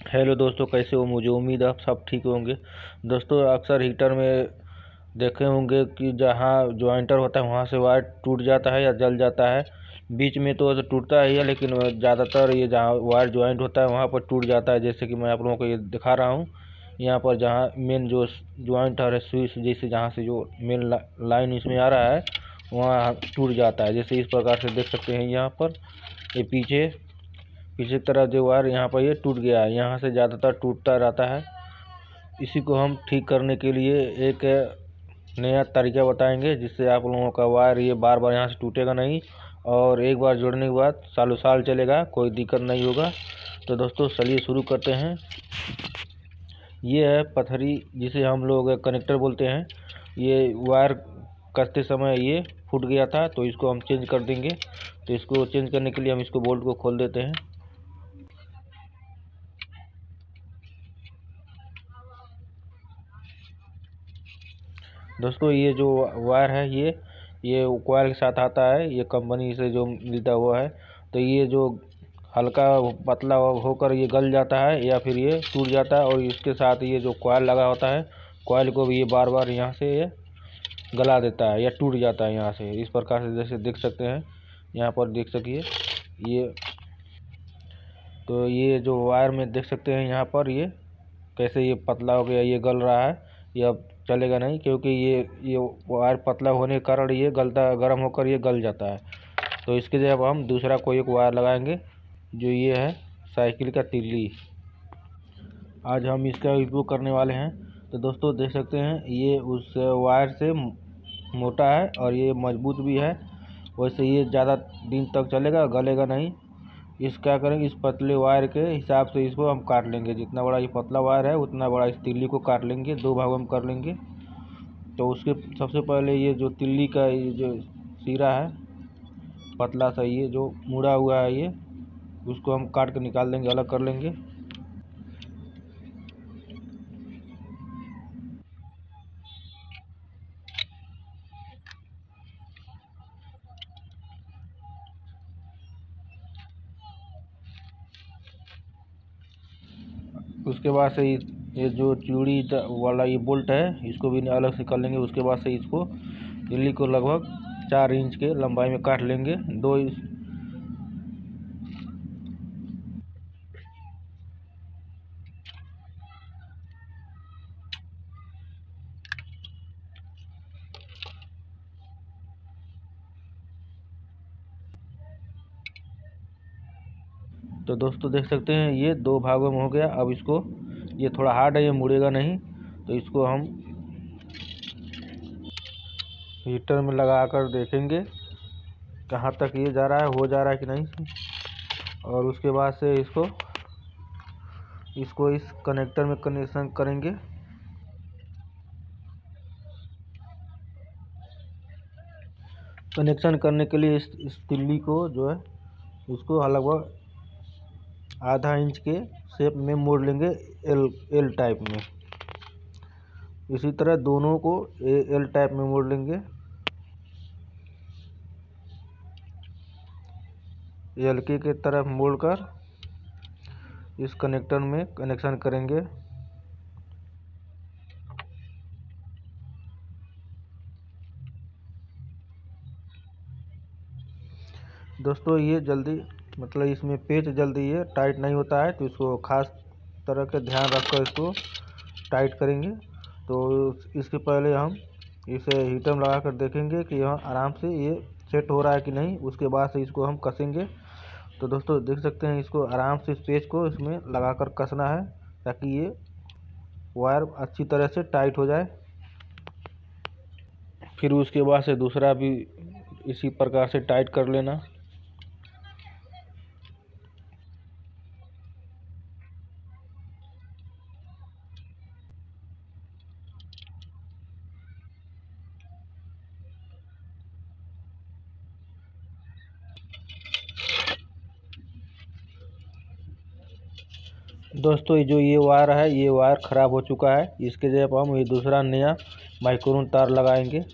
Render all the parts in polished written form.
Hello दोस्तों, कैसे हो? मुझे उम्मीद है आप सब ठीक होंगे। दोस्तों, अक्सर हीटर में देखे होंगे कि जहाँ जॉइंटर होता है वहाँ से वायर टूट जाता है या जल जाता है। बीच में तो टूटता ही है, लेकिन ज़्यादातर ये जहाँ वायर जॉइंट होता है वहाँ पर टूट जाता है। जैसे कि मैं आप लोगों को ये दिखा रहा हूँ। यहाँ पर जहाँ मेन जो जॉइंट है स्विच जैसे जहाँ से जो मेन लाइन इसमें आ रहा है वहाँ टूट जाता है। जैसे इस प्रकार से देख सकते हैं यहाँ पर ये पीछे पीछे की तरफ जो वायर यहाँ पर ये टूट गया है। यहाँ से ज़्यादातर टूटता रहता है। इसी को हम ठीक करने के लिए एक नया तरीका बताएंगे, जिससे आप लोगों का वायर ये बार बार यहाँ से टूटेगा नहीं और एक बार जोड़ने के बाद सालों साल चलेगा, कोई दिक्कत नहीं होगा। तो दोस्तों चलिए शुरू करते हैं। ये है पथरी, जिसे हम लोग कनेक्टर बोलते हैं। ये वायर कसते समय ये फूट गया था, तो इसको हम चेंज कर देंगे। तो इसको चेंज करने के लिए हम इसको बोल्ट को खोल देते हैं। दोस्तों, ये जो वायर है ये कॉइल के साथ आता है, ये कंपनी से जो मिलता हुआ है। तो ये जो हल्का पतला होकर ये गल जाता है या फिर ये टूट जाता है, और इसके साथ ये जो कॉइल लगा होता है, कॉइल को भी ये बार बार यहाँ से ये गला देता है या टूट जाता है यहाँ से। इस प्रकार से जैसे देख सकते हैं, यहाँ पर देख सकिए ये। तो ये जो वायर में देख सकते हैं यहाँ पर ये कैसे ये पतला हो गया, ये गल रहा है। ये अब चलेगा नहीं, क्योंकि ये वायर पतला होने के कारण ये गलता गर्म होकर ये गल जाता है। तो इसके जगह अब हम दूसरा कोई एक वायर लगाएंगे, जो ये है साइकिल का तिल्ली। आज हम इसका उपयोग करने वाले हैं। तो दोस्तों देख सकते हैं ये उस वायर से मोटा है और ये मजबूत भी है। वैसे ये ज़्यादा दिन तक चलेगा, गलेगा नहीं। इस क्या करेंगे, इस पतले वायर के हिसाब से इसको हम काट लेंगे। जितना बड़ा ये पतला वायर है उतना बड़ा इस तिल्ली को काट लेंगे, दो भागों में कर लेंगे। तो उसके सबसे पहले ये जो तिल्ली का ये जो सिरा है पतला सा, ये जो मुड़ा हुआ है ये, उसको हम काट के निकाल देंगे, अलग कर लेंगे। उसके बाद से ये जो चूड़ी वाला ये बोल्ट है इसको भी अलग से कर लेंगे। उसके बाद से इसको तिल्ली को लगभग 4 इंच के लंबाई में काट लेंगे। तो दोस्तों देख सकते हैं ये 2 भागों में हो गया। अब इसको, ये थोड़ा हार्ड है, ये मुड़ेगा नहीं, तो इसको हम हीटर में लगा कर देखेंगे कहाँ तक ये जा रहा है, हो जा रहा है कि नहीं। और उसके बाद से इसको इस कनेक्टर में कनेक्शन करेंगे। कनेक्शन करने के लिए इस तिल्ली को जो है इसको लगभग आधा इंच के शेप में मोड़ लेंगे, एल टाइप में। इसी तरह दोनों को एल टाइप में मोड़ लेंगे। एल के तरफ मोड़कर इस कनेक्टर में कनेक्शन करेंगे। दोस्तों ये जल्दी, मतलब इसमें पेच जल्दी ये टाइट नहीं होता है, तो इसको खास तरह के ध्यान रखकर इसको टाइट करेंगे। तो इसके पहले हम इसे हीटर में लगा कर देखेंगे कि यहाँ आराम से ये सेट हो रहा है कि नहीं। उसके बाद से इसको हम कसेंगे। तो दोस्तों देख सकते हैं इसको आराम से इस पेच को इसमें लगाकर कसना है, ताकि ये वायर अच्छी तरह से टाइट हो जाए। फिर उसके बाद से दूसरा भी इसी प्रकार से टाइट कर लेना। दोस्तों ये वायर ख़राब हो चुका है। इसके जगह पर हम ये दूसरा नया माइक्रोन तार लगाएंगे।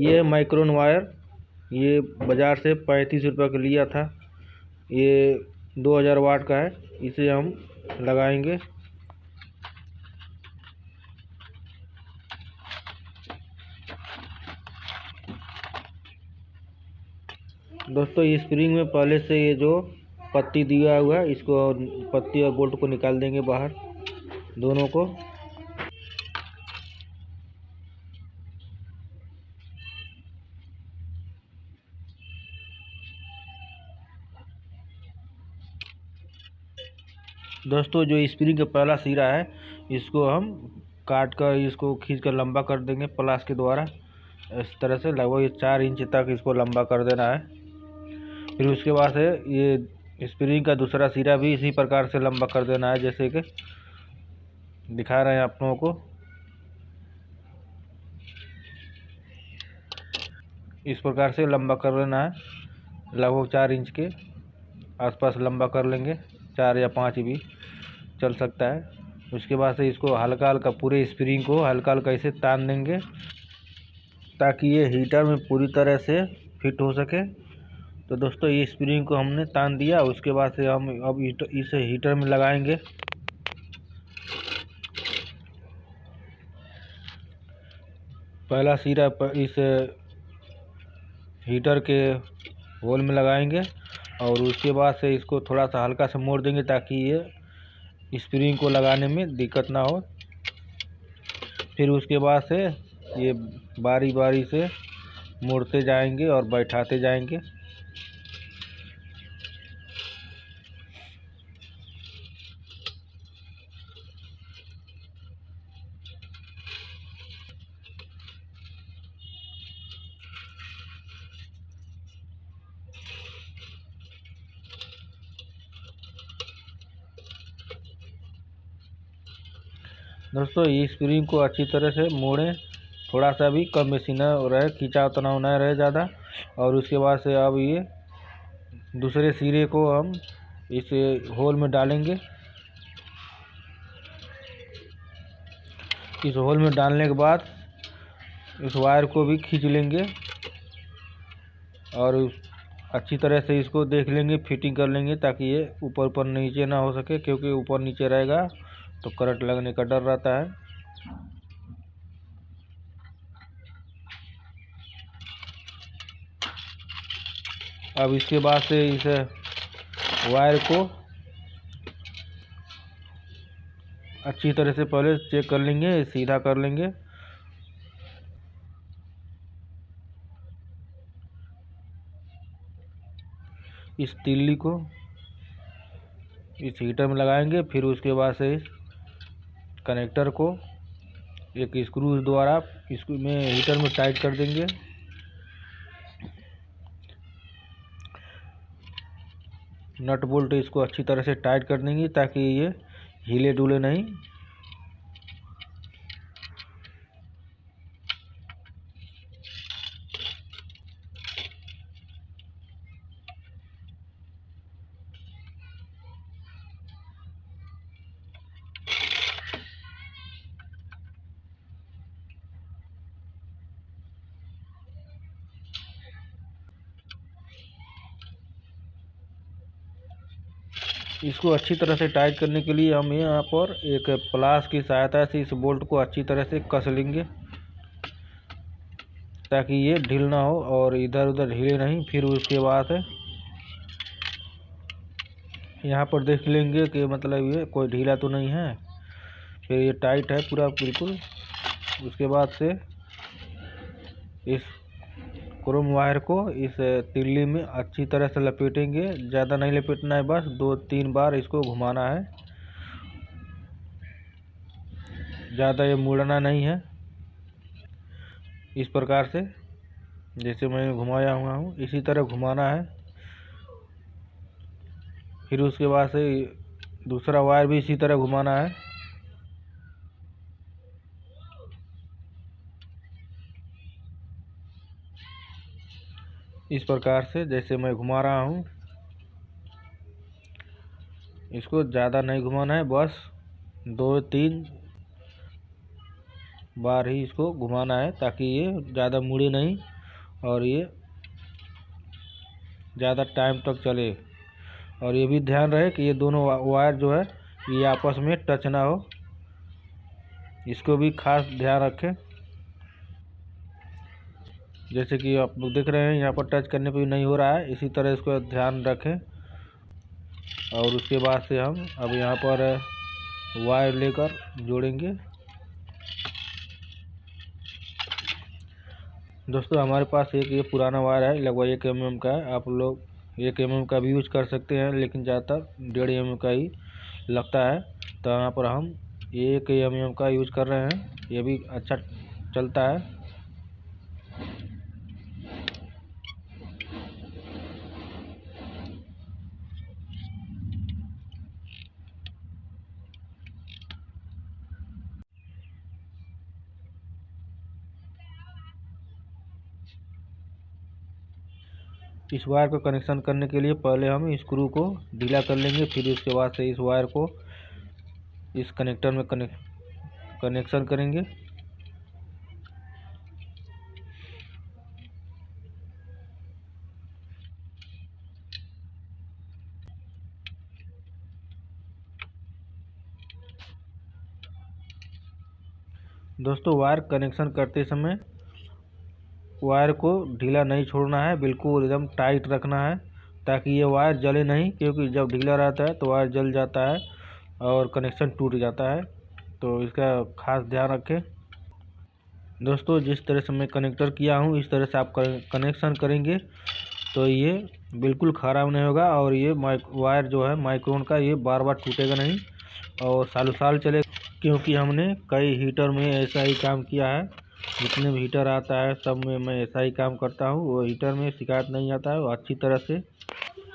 ये माइक्रोन वायर, ये बाज़ार से 35 रुपये का लिया था। ये 2000 वाट का है, इसे हम लगाएंगे। दोस्तों इस स्प्रिंग में पहले से ये जो पत्ती दिया हुआ है, इसको पत्ती और बोल्ट को निकाल देंगे बाहर, दोनों को। दोस्तों जो स्प्रिंग का पहला सिरा है, इसको हम काट कर इसको खींच कर लंबा कर देंगे प्लास के द्वारा। इस तरह से लगभग 4 इंच तक इसको लंबा कर देना है। फिर उसके बाद से ये स्प्रिंग का दूसरा सिरा भी इसी प्रकार से लंबा कर देना है, जैसे कि दिखा रहे हैं आप लोगों को। इस प्रकार से लंबा कर लेना है, लगभग 4 इंच के आसपास लंबा कर लेंगे, 4 या 5 भी चल सकता है। उसके बाद से इसको हल्का हल्का पूरे स्प्रिंग को हल्का हल्का इसे तान देंगे, ताकि ये हीटर में पूरी तरह से फिट हो सके। तो दोस्तों ये स्प्रिंग को हमने तान दिया। उसके बाद से हम अब इसे हीटर में लगाएंगे। पहला सिरा इस हीटर के होल में लगाएंगे और उसके बाद से इसको थोड़ा सा हल्का से मोड़ देंगे, ताकि ये स्प्रिंग को लगाने में दिक्कत ना हो। फिर उसके बाद से ये बारी बारी से मोड़ते जाएंगे और बैठाते जाएंगे। दोस्तों ये स्प्रिंग को अच्छी तरह से मोड़ें, थोड़ा सा भी कम बेसी न रहे, खींचाव तनाव न रहे ज़्यादा। और उसके बाद से अब ये दूसरे सिरे को हम इस होल में डालेंगे। इस होल में डालने के बाद इस वायर को भी खींच लेंगे और अच्छी तरह से इसको देख लेंगे, फिटिंग कर लेंगे, ताकि ये ऊपर ऊपर नीचे ना हो सके, क्योंकि ऊपर नीचे रहेगा तो करंट लगने का डर रहता है। अब इसके बाद से इस वायर को अच्छी तरह से पहले चेक कर लेंगे, सीधा कर लेंगे। इस तिल्ली को इस हीटर में लगाएंगे। फिर उसके बाद से इस कनेक्टर को एक स्क्रू द्वारा इसमें हीटर में टाइट कर देंगे। नट बोल्ट इसको अच्छी तरह से टाइट कर देंगे, ताकि ये हिले डुले नहीं। इसको अच्छी तरह से टाइट करने के लिए हम यहाँ पर एक प्लास की सहायता से इस बोल्ट को अच्छी तरह से कस लेंगे, ताकि ये ढील ना हो और इधर उधर हिले नहीं। फिर उसके बाद यहाँ पर देख लेंगे कि मतलब ये कोई ढीला तो नहीं है। फिर ये टाइट है पूरा बिल्कुल। उसके बाद से इस क्रोम वायर को इस तिल्ली में अच्छी तरह से लपेटेंगे। ज़्यादा नहीं लपेटना है, बस 2-3 बार इसको घुमाना है, ज़्यादा ये मुड़ना नहीं है। इस प्रकार से जैसे मैं घुमाया हुआ हूँ, इसी तरह घुमाना है। फिर उसके बाद से दूसरा वायर भी इसी तरह घुमाना है। इस प्रकार से जैसे मैं घुमा रहा हूँ, इसको ज़्यादा नहीं घुमाना है, बस 2-3 बार ही इसको घुमाना है, ताकि ये ज़्यादा मुड़े नहीं। और ये ज़्यादा टाइम तक चले। और ये भी ध्यान रहे कि ये दोनों वायर जो है ये आपस में टच ना हो, इसको भी खास ध्यान रखें। जैसे कि आप लोग देख रहे हैं यहाँ पर टच करने पे भी नहीं हो रहा है, इसी तरह इसको ध्यान रखें। और उसके बाद से हम अब यहाँ पर वायर लेकर जोड़ेंगे। दोस्तों हमारे पास एक ये पुराना वायर है, लगभग 1 mm का है। आप लोग 1 mm का भी यूज कर सकते हैं, लेकिन ज़्यादातर 1.5 mm का ही लगता है। तो यहाँ पर हम 1 mm का यूज कर रहे हैं, ये भी अच्छा चलता है। इस वायर को कनेक्शन करने के लिए पहले हम स्क्रू को ढीला कर लेंगे, फिर उसके बाद से इस वायर को इस कनेक्टर में कनेक्शन करेंगे। दोस्तों वायर कनेक्शन करते समय वायर को ढीला नहीं छोड़ना है, बिल्कुल एकदम टाइट रखना है, ताकि ये वायर जले नहीं, क्योंकि जब ढीला रहता है तो वायर जल जाता है और कनेक्शन टूट जाता है। तो इसका खास ध्यान रखें। दोस्तों जिस तरह से मैं कनेक्टर किया हूँ इस तरह से आप कनेक्शन करेंगे तो ये बिल्कुल ख़राब नहीं होगा। और ये वायर जो है माइक्रोन का, ये बार बार टूटेगा नहीं और सालों साल चलेगा, क्योंकि हमने कई हीटर में ऐसा ही काम किया है। जितने भी हीटर आता है सब में मैं ऐसा ही काम करता हूँ, वो हीटर में शिकायत नहीं आता है, वो अच्छी तरह से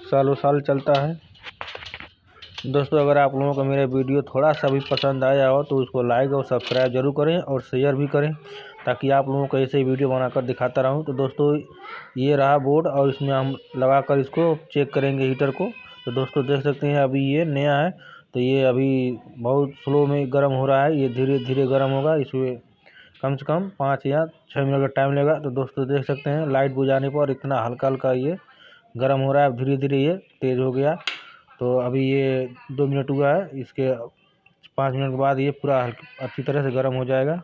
सालों साल चलता है। दोस्तों अगर आप लोगों को मेरा वीडियो थोड़ा सा भी पसंद आया हो तो उसको लाइक और सब्सक्राइब जरूर करें और शेयर भी करें, ताकि आप लोगों को ऐसे ही वीडियो बनाकर दिखाता रहूं। तो दोस्तों ये रहा बोर्ड और इसमें हम लगाकर इसको चेक करेंगे हीटर को। तो दोस्तों देख सकते हैं अभी ये नया है, तो ये अभी बहुत स्लो में गर्म हो रहा है, ये धीरे धीरे गर्म होगा। इसमें कम से कम 5 या 6 मिनट का टाइम लगेगा। तो दोस्तों देख सकते हैं लाइट बुझाने पर इतना हल्का हल्का ये गर्म हो रहा है, धीरे धीरे ये तेज़ हो गया। तो अभी ये 2 मिनट हुआ है, इसके 5 मिनट के बाद ये पूरा अच्छी तरह से गर्म हो जाएगा।